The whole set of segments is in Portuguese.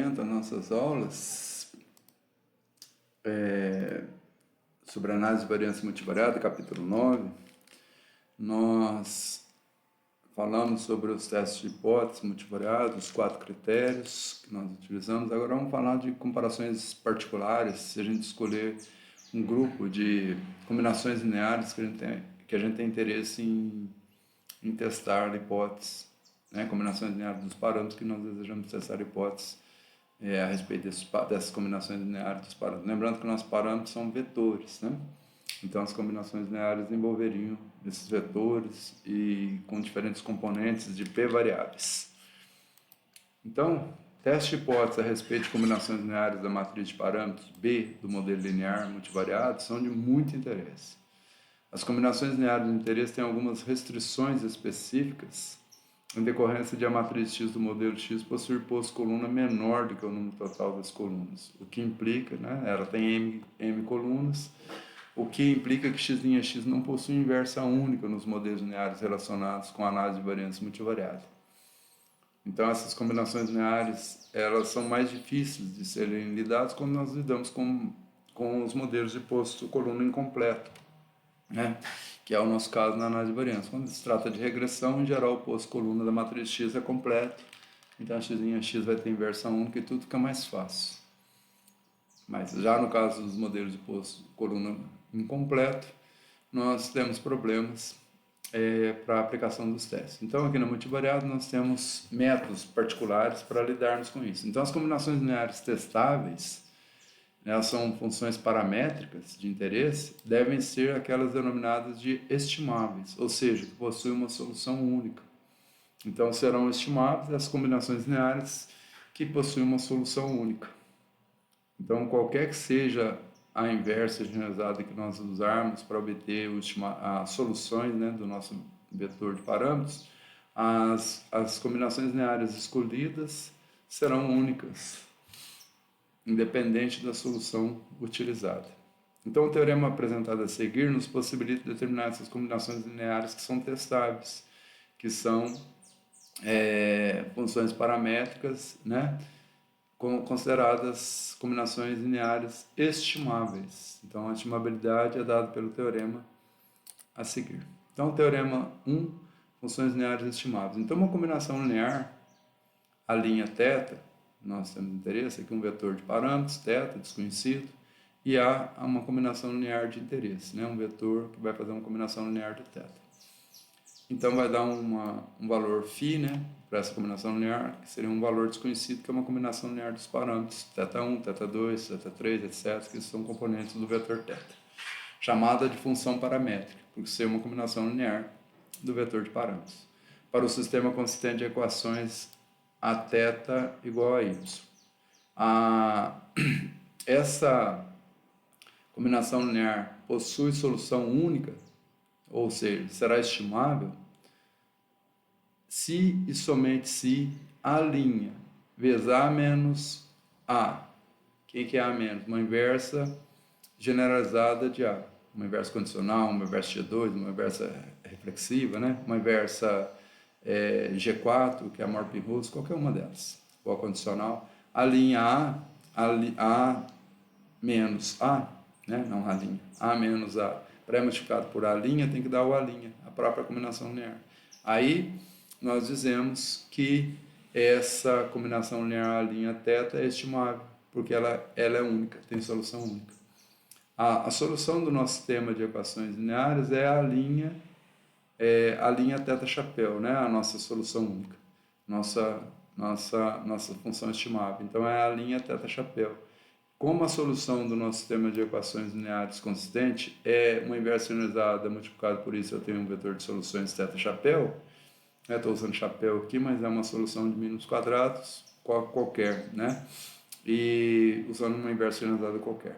prosseguimento às nossas aulas sobre análise de variância multivariada, capítulo 9, nós falamos sobre os testes de hipótese multivariada, os 4 critérios que nós utilizamos. Agora vamos falar de comparações particulares, se a gente escolher um grupo de combinações lineares que a gente tem interesse em testar a hipótese, né? Combinações lineares dos parâmetros que nós desejamos testar a hipótese a respeito dessas combinações lineares dos parâmetros. Lembrando que nossos parâmetros são vetores, né? Então as combinações lineares envolveriam esses vetores e com diferentes componentes de p variáveis. Então, teste de hipótese a respeito de combinações lineares da matriz de parâmetros B do modelo linear multivariado são de muito interesse. As combinações lineares de interesse têm algumas restrições específicas em decorrência de a matriz X do modelo X possuir posto coluna menor do que o número total das colunas, o que implica, né, ela tem m colunas, o que implica que x' não possui inversa única nos modelos lineares relacionados com a análise de variância multivariada. Então, essas combinações lineares, elas são mais difíceis de serem lidadas quando nós lidamos com os modelos de posto coluna incompleto, né? Que é o nosso caso na análise de variância. Quando se trata de regressão, em geral, o posto coluna da matriz X é completo, então a x' vai ter inversa única e tudo fica mais fácil. Mas já no caso dos modelos de posto coluna incompleto, nós temos problemas para a aplicação dos testes. Então, aqui na multivariado, nós temos métodos particulares para lidarmos com isso. Então, as combinações lineares testáveis, elas são funções paramétricas de interesse, devem ser aquelas denominadas de estimáveis, ou seja, que possuem uma solução única. Então, serão estimáveis as combinações lineares que possuem uma solução única. Então, qualquer que seja a inversa generalizada que nós usarmos para obter as soluções, né, do nosso vetor de parâmetros, as combinações lineares escolhidas serão únicas, independente da solução utilizada. Então, o teorema apresentado a seguir nos possibilita determinar essas combinações lineares que são testáveis, que são funções paramétricas, né, consideradas combinações lineares estimáveis. Então, a estimabilidade é dada pelo teorema a seguir. Então, o teorema 1, funções lineares estimáveis. Então, uma combinação linear, a linha θ, nós temos interesse aqui um vetor de parâmetros, θ, desconhecido, e há uma combinação linear de interesse, né? Um vetor que vai fazer uma combinação linear de θ. Então, vai dar um valor φ, né, para essa combinação linear, que seria um valor desconhecido, que é uma combinação linear dos parâmetros θ1, θ2, θ3, etc., que são componentes do vetor θ, chamada de função paramétrica, por ser uma combinação linear do vetor de parâmetros, para o sistema consistente de equações a θ igual a y. Essa combinação linear possui solução única, ou seja, será estimável, se e somente se a linha vezes A menos A. O que é A menos? Uma inversa generalizada de A. Uma inversa condicional, uma inversa G2, uma inversa reflexiva, né? Uma inversa G4, que é a Marpin-Rose, qualquer uma delas, ou a condicional. A linha A menos A, né? Não a linha, A menos A, pré-multiplicado por A', tem que dar o A', a própria combinação linear. Aí, nós dizemos que essa combinação linear θ é estimável, porque ela é única, tem solução única. A solução do nosso sistema de equações lineares é a linha θ-chapéu, né? A nossa solução única, nossa função estimável. Então, é a linha θ-chapéu. Como a solução do nosso sistema de equações lineares consistente é uma inversa generalizada multiplicado por isso, eu tenho um vetor de soluções θ-chapéu. Estou usando chapéu aqui, mas é uma solução de mínimos quadrados qualquer, né? E usando uma inversa generalizada qualquer.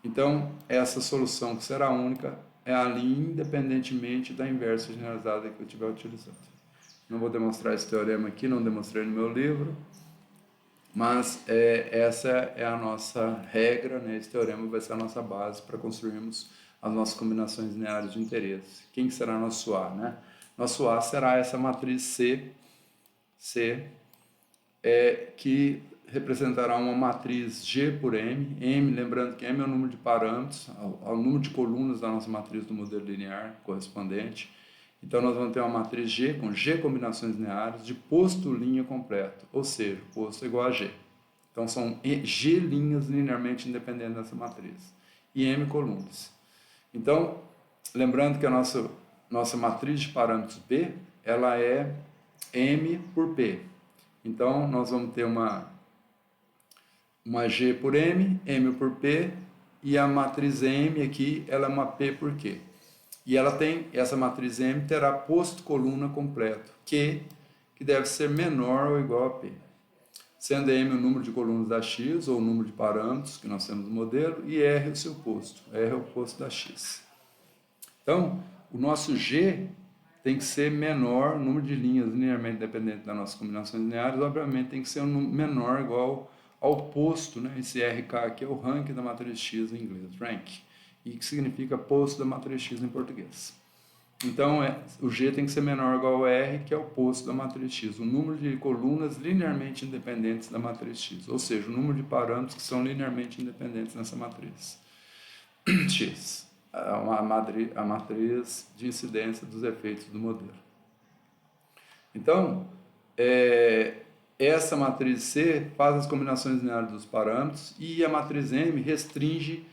Então, essa solução que será única é a linha independentemente da inversa generalizada que eu estiver utilizando. Não vou demonstrar esse teorema aqui, não demonstrei no meu livro, mas essa é a nossa regra, né? Esse teorema vai ser a nossa base para construirmos as nossas combinações lineares de interesse. Quem que será nosso A, né? Nosso A será essa matriz C que representará uma matriz G por M. M, lembrando que M é o número de parâmetros, ao número de colunas da nossa matriz do modelo linear correspondente. Então, nós vamos ter uma matriz G com G combinações lineares de posto linha completo, ou seja, posto é igual a G. Então, são G linhas linearmente independentes dessa matriz e M colunas. Então, lembrando que a nossa matriz de parâmetros B, ela é M por P. Então, nós vamos ter uma G por M, M por P, e a matriz M aqui, ela é uma P por Q. E essa matriz M terá posto coluna completo, Q, que deve ser menor ou igual a P. Sendo M o número de colunas da X, ou o número de parâmetros que nós temos no modelo, e R o seu posto. R é o posto da X. Então, o nosso G tem que ser menor, o número de linhas linearmente dependentes das nossas combinações lineares, obviamente tem que ser um menor igual ao posto, né? Esse RK aqui é o rank da matriz X em inglês, rank, e que significa posto da matriz X em português. Então, o G tem que ser menor ou igual ao R, que é o posto da matriz X, o número de colunas linearmente independentes da matriz X, ou seja, o número de parâmetros que são linearmente independentes nessa matriz X, a matriz de incidência dos efeitos do modelo. Então, essa matriz C faz as combinações lineares dos parâmetros e a matriz M restringe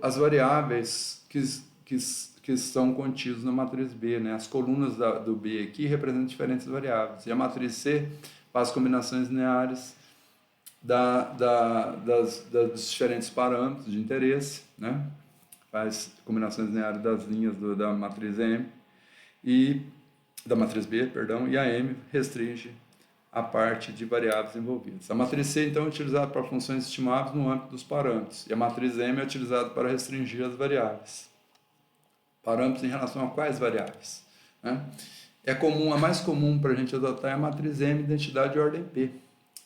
as variáveis que estão contidos na matriz B, né? As colunas do B aqui representam diferentes variáveis. E a matriz C faz combinações lineares dos diferentes parâmetros de interesse, né? Faz combinações lineares das linhas da matriz M e da matriz B, perdão, e a M restringe a parte de variáveis envolvidas. A matriz C, então, é utilizada para funções estimáveis no âmbito dos parâmetros, e a matriz M é utilizada para restringir as variáveis. Parâmetros em relação a quais variáveis? Né? A mais comum para a gente adotar é a matriz M, identidade de ordem P,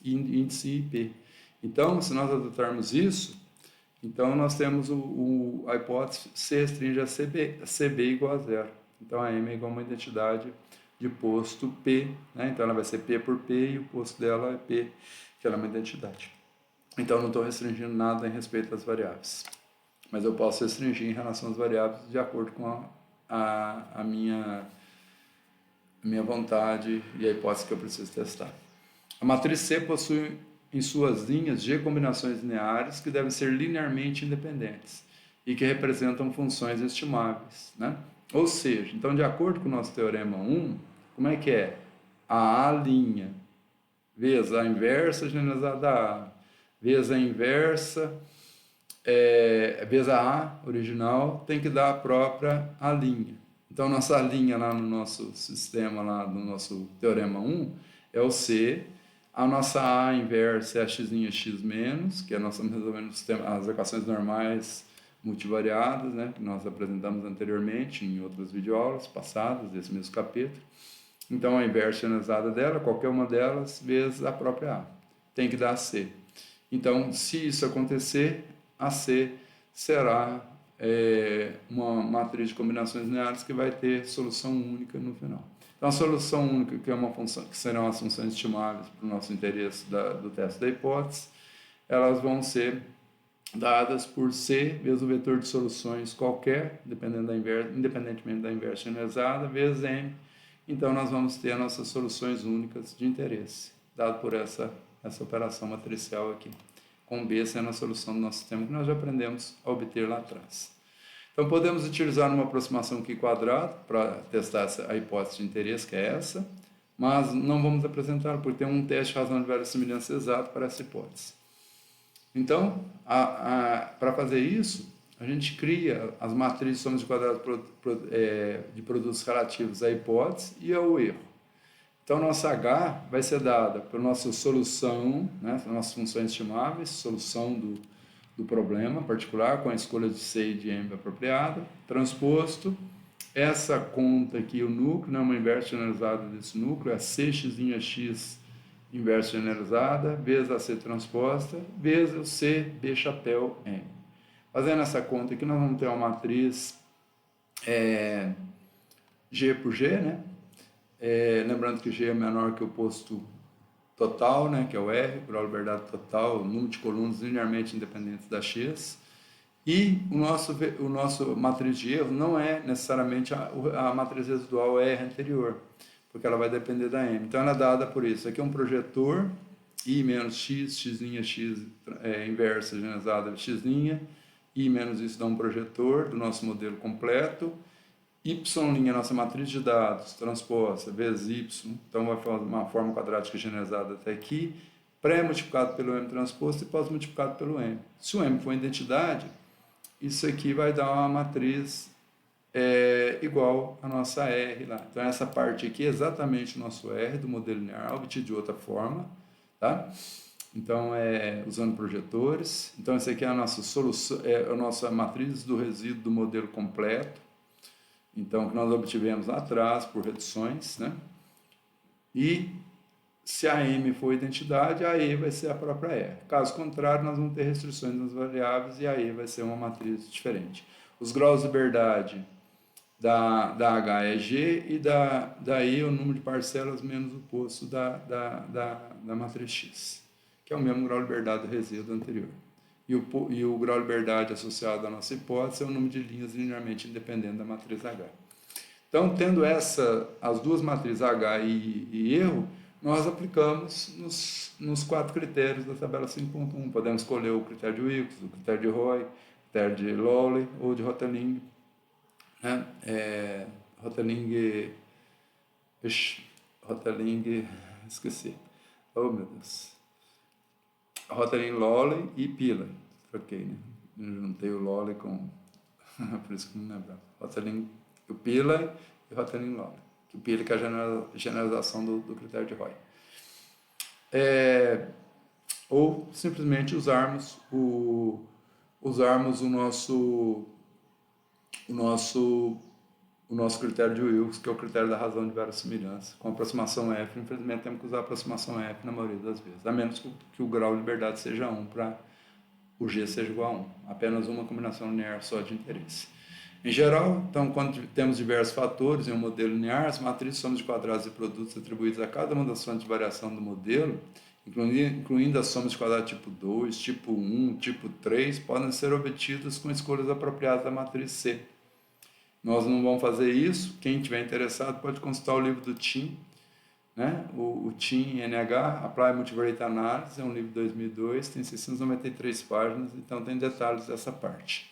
índice IP. Então, se nós adotarmos isso, então nós temos a hipótese C restringe a CB igual a zero. Então, a M é igual a uma identidade de posto P, né? Então ela vai ser P por P e o posto dela é P, que ela é uma identidade. Então, eu não estou restringindo nada em respeito às variáveis. Mas eu posso restringir em relação às variáveis de acordo com a minha vontade e a hipótese que eu preciso testar. A matriz C possui em suas linhas G combinações lineares que devem ser linearmente independentes e que representam funções estimáveis, né? Ou seja, então, de acordo com o nosso teorema 1, como é que é? A A' vezes a inversa generalizada A, vezes a inversa vezes a A original tem que dar a própria A'. Então, nossa linha lá no nosso sistema, lá no nosso teorema 1, é o C. A nossa A inversa é a x' x-, que é nós estamos resolvendo as equações normais multivariadas, né, que nós apresentamos anteriormente em outras videoaulas passadas desse mesmo capítulo. Então, a inversa generalizada dela, qualquer uma delas, vezes a própria A. Tem que dar C. Então, se isso acontecer, a C será uma matriz de combinações lineares que vai ter solução única no final. Então, a solução única, que é uma função, que serão as funções estimáveis para o nosso interesse do teste da hipótese, elas vão ser dadas por C vezes o vetor de soluções qualquer, independentemente da inversa generalizada, vezes M. Então, nós vamos ter as nossas soluções únicas de interesse, dado por essa operação matricial aqui, com B sendo a solução do nosso sistema que nós já aprendemos a obter lá atrás. Então, podemos utilizar uma aproximação Q quadrado para testar a hipótese de interesse, que é essa, mas não vamos apresentá-la porque tem um teste de razão de verossimilhança exato para essa hipótese. Então, para fazer isso, a gente cria as matrizes de somas de quadrados de produtos relativos à hipótese e ao erro. Então, nossa H vai ser dada pela nossa solução, né, nossas funções estimáveis, solução do problema particular com a escolha de C e de M apropriada, transposto, essa conta aqui, o núcleo, né, uma inversa generalizada desse núcleo, é CX' inversa generalizada, vezes a C transposta, vezes o C, B chapéu, M. Fazendo essa conta aqui, nós vamos ter uma matriz G por G, né? Lembrando que G é menor que o posto total, né, que é o R, grau de liberdade total, o número de colunas linearmente independentes da X. E o nosso matriz de erro não é necessariamente a matriz residual R anterior, porque ela vai depender da M. Então, ela é dada por isso. Aqui é um projetor, I menos X, X', X inversa generalizada, X', I menos isso dá um projetor do nosso modelo completo. Y' é nossa matriz de dados transposta, vezes Y, então vai fazer uma forma quadrática generalizada até aqui, pré-multiplicado pelo M transposto e pós-multiplicado pelo M. Se o M for identidade, isso aqui vai dar uma matriz igual a nossa R lá. Então, essa parte aqui é exatamente o nosso R do modelo linear, obtido de outra forma, tá? Então, usando projetores. Então, essa aqui é a nossa solução, a nossa matriz do resíduo do modelo completo. Então, que nós obtivemos lá atrás por reduções, né? E se a M for identidade, a E vai ser a própria R. Caso contrário, nós vamos ter restrições nas variáveis e a E vai ser uma matriz diferente. Os graus de liberdade da H é G e da E é o número de parcelas menos o posto da matriz X, que é o mesmo grau de liberdade do resíduo anterior. E o grau de liberdade associado à nossa hipótese é o número de linhas linearmente independente da matriz H. Então, tendo as duas matrizes H e erro, nós aplicamos nos 4 critérios da tabela 5.1. Podemos escolher o critério de Wilks, o critério de Roy, o critério de Lowry ou de Hotelling. Né? Hotelling, esqueci. Oh, meu Deus. Hotelling, Lowry e Pila. Troquei, né? Eu juntei o Lowry com... por isso que não lembrava. Hotelling, o Pila e o Hotelling, Lowry. O Pila que é a generalização do critério de Roy. Ou simplesmente usarmos o nosso critério de Wilks, que é o critério da razão de verossimilhança, com aproximação F. Infelizmente, temos que usar a aproximação F na maioria das vezes, a menos que o grau de liberdade seja 1 para o G seja igual a 1. Apenas uma combinação linear só de interesse. Em geral, então, quando temos diversos fatores em um modelo linear, as matrizes somas de quadrados e produtos atribuídos a cada uma das fontes de variação do modelo, incluindo as somas de quadrado tipo 2, tipo 1, tipo 3, podem ser obtidas com escolhas apropriadas da matriz C. Nós não vamos fazer isso. Quem tiver interessado pode consultar o livro do Tim, né? O Tim NH, Apply Multivariate Analysis, é um livro de 2002, tem 693 páginas, então tem detalhes dessa parte.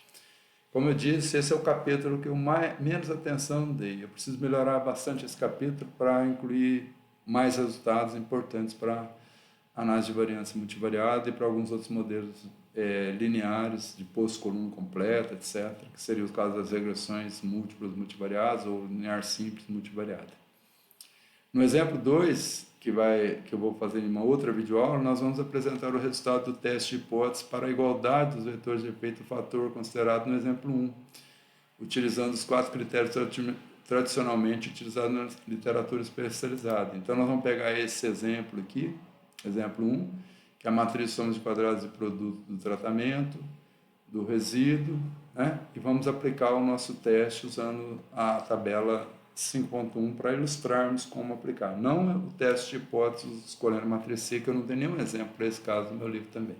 Como eu disse, esse é o capítulo que eu menos atenção dei. Eu preciso melhorar bastante esse capítulo para incluir mais resultados importantes para análise de variância multivariada e para alguns outros modelos lineares de posto-coluna completa, etc., que seria o caso das regressões múltiplas multivariadas ou linear simples multivariada. No exemplo 2, que eu vou fazer em uma outra videoaula, nós vamos apresentar o resultado do teste de hipótese para a igualdade dos vetores de efeito fator considerado no exemplo 1, utilizando os 4 critérios tradicionalmente utilizados na literatura especializada. Então, nós vamos pegar esse exemplo aqui, exemplo 1, que é a matriz de somas de quadrados e produto do tratamento, do resíduo, né? E vamos aplicar o nosso teste usando a tabela 5.1 para ilustrarmos como aplicar. Não o teste de hipóteses escolhendo a matriz C, que eu não tenho nenhum exemplo para esse caso no meu livro também.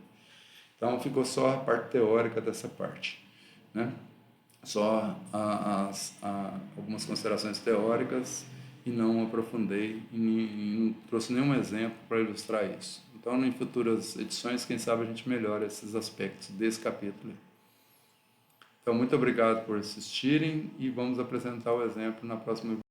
Então, ficou só a parte teórica dessa parte, né? Só algumas considerações teóricas e não aprofundei e não trouxe nenhum exemplo para ilustrar isso. Então, em futuras edições, quem sabe a gente melhora esses aspectos desse capítulo. Então, muito obrigado por assistirem e vamos apresentar o exemplo na próxima